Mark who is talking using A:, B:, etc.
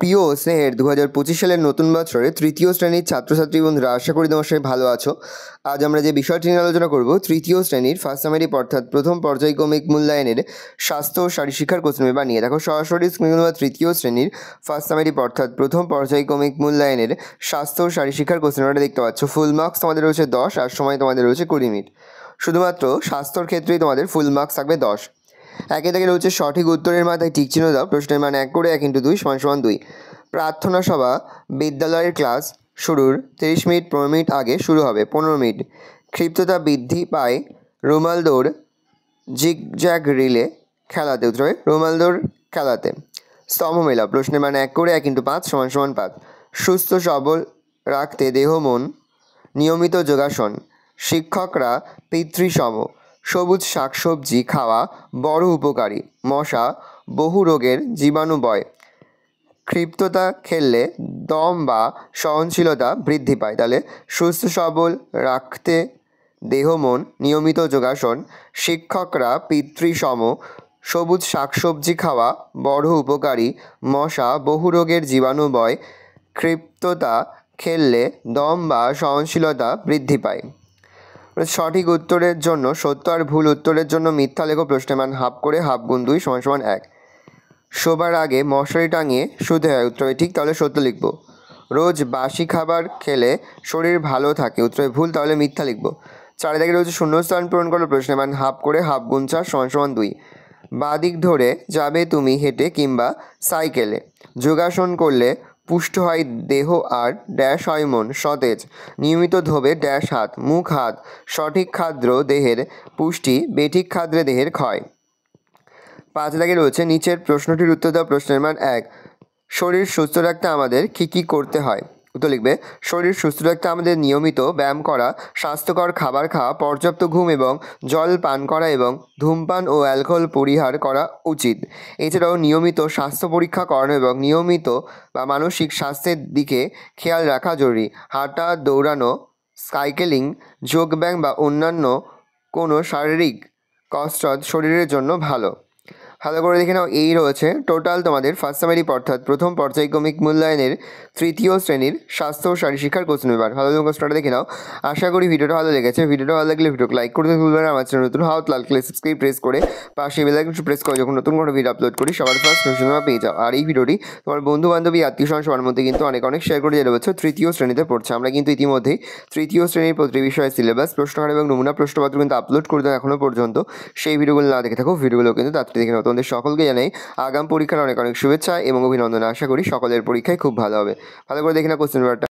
A: প্রিয় স্নেহের 2025 সালের নতুন বছরে তৃতীয় শ্রেণীর ছাত্রছাত্রী বন্ধুরা, আশা করি তোমার সবাই ভালো আছো। আজ আমরা যে বিষয়টি নিয়ে আলোচনা করব, তৃতীয় শ্রেণীর ফার্স্ট সামারি অর্থাৎ প্রথম পর্যায়ক্রমিক মূল্যায়নের স্বাস্থ্য ও শারীরশিক্ষার কোশ্চেন পেপার নিয়ে। দেখো সরাসরি স্ক্রিনে তৃতীয় শ্রেণীর ফার্স্ট সামারি অর্থাৎ প্রথম পর্যায়ক্রমিক মূল্যায়নের স্বাস্থ্য ও শারীরশিক্ষার কোশ্চেন পেপারটা দেখতে পাচ্ছ। ফুল মার্কস তোমাদের রয়েছে 10 আর সময় তোমাদের রয়েছে 20 মিনিট। শুধুমাত্র স্বাস্থ্যর ক্ষেত্রেই তোমাদের ফুল মার্কস থাকবে 10। একে থেকে রয়েছে সঠিক উত্তরের মাথায় টিক চিহ্ন দাও। প্রশ্নের মান 1 করে 1 × 2 = 2। প্রার্থনা সভা বিদ্যালয়ের ক্লাস শুরুর 30 মিনিট 15 মিনিট আগে শুরু হবে। 15 মিনিট। ক্ষিপ্ততা বৃদ্ধি পায় রোনালদোর জিগজ্যাগ রিলে খেলাতে। উত্তরে রোনালদোর খেলাতে। স্তম্ভ মেলা। প্রশ্নের মান 1 করে 1 × 5 = 5। সুস্থ সবল রাখতে দেহ মন নিয়মিত যোগাসন। শিক্ষকরা পিতৃসম। সবুজ শাকসবজি খাওয়া বড় উপকারী। মশা বহু রোগের জীবাণুবয়। ক্ষিপ্ততা খেললে দম বা সহনশীলতা বৃদ্ধি পায়। তাহলে সুস্থ সবল রাখতে দেহ মন নিয়মিত যোগাসন। শিক্ষকরা পিতৃসম। সবুজ শাকসবজি খাওয়া বড় উপকারী। মশা বহু রোগের জীবাণুবয়। ক্ষিপ্ততা খেললে দম বা সহনশীলতা বৃদ্ধি পায়। সঠিক উত্তরের জন্য সত্য আর ভুল উত্তরের জন্য মিথ্যা লেখো। প্রশ্নের মান ½ করে ½ × 2 = 1। শোবার আগে মশারি টাঙিয়ে শুতে হয়। উত্তরে ঠিক, তাহলে সত্য লিখব। রোজ বাসি খাবার খেলে শরীর ভালো থাকে। উত্তরে ভুল, তাহলে মিথ্যা লিখব। 4 থেকে রয়েছে শূন্যস্থান পূরণ করো। প্রশ্নের মান ½ করে ½ × 4 = 2। বাদিক ধরে যাবে তুমি হেঁটে কিংবা সাইকেলে। যোগাসন করলে পুষ্ট হয় দেহ আর ড্যাশ হয় মন সতেজ। নিয়মিত ধোবে ড্যাশ হাত মুখ হাত। সঠিক খাদ্য দেহের পুষ্টি, বেঠিক খাদ্যে দেহের ক্ষয়। 5 থেকে রয়েছে নিচের প্রশ্নটির উত্তর দাও। প্রশ্নের মান 1। শরীর সুস্থ রাখতে আমাদের কী করতে হয়? উত্তর লিখবে, শরীর সুস্থ রাখতে আমাদের নিয়মিত ব্যায়াম করা, স্বাস্থ্যকর খাবার খাওয়া, পর্যাপ্ত ঘুম এবং জল পান করা এবং ধূমপান ও অ্যালকোহল পরিহার করা উচিত। এছাড়াও নিয়মিত স্বাস্থ্য পরীক্ষা করানো এবং নিয়মিত বা মানসিক স্বাস্থ্যের দিকে খেয়াল রাখা জরুরি। হাঁটা, দৌড়ানো, সাইকেলিং, যোগব্যায়াম বা অন্যান্য কোনো শারীরিক কসরত শরীরের জন্য ভালো করে দেখে নাও। এই রয়েছে টোটাল তোমাদের ফার্স্ট সামারি অর্থাৎ প্রথম পর্যায়ক্রমিক মূল্যায়নের তৃতীয় শ্রেণীর স্বাস্থ্য ও শারীরশিক্ষার কোশ্চেন পেপার। ভালো প্রশ্নটা দেখে নাও। আশা করি ভিডিওটা ভালো লেগেছে। ভিডিওটা ভালো লাগলে ভিডিওকে লাইক করতে ভুলবেন না। আমার চ্যানেল নতুন হাত লাল কালার সাবস্ক্রাইব প্রেস করে পাশে বেল আইকনটি প্রেস করে যখন নতুন কোনো ভিডিও আপলোড করি সবার ফার্স্ট নোটিফিকেশন পেয়ে যাও। আর এই ভিডিওটি তোমার বন্ধু বান্ধবী আত্মীয় স্বজন সবার মধ্যে কিন্তু অনেক শেয়ার করে দেওয়া হচ্ছে। তৃতীয় শ্রেণীতে পড়ছে। আমরা কিন্তু ইতিমধ্যেই তৃতীয় শ্রেণীর প্রতি বিষয়ে সিলেবাস, প্রশ্নকার এবং নমুনা প্রশ্নপত্র কিন্তু আপলোড করে দেন এখনও পর্যন্ত। সেই ভিডিওগুলো না দেখে থাকো, ভিডিওগুলো কিন্তু তাড়াতাড়ি দেখে নাও। তোমাদের সকলকে জানাই আগাম পরীক্ষার অনেক শুভেচ্ছা এবং অভিনন্দন। আশা করি সকলের পরীক্ষায় খুব ভালো হবে। ভালো করে দেখে না কোশ্চেন পেপারটা।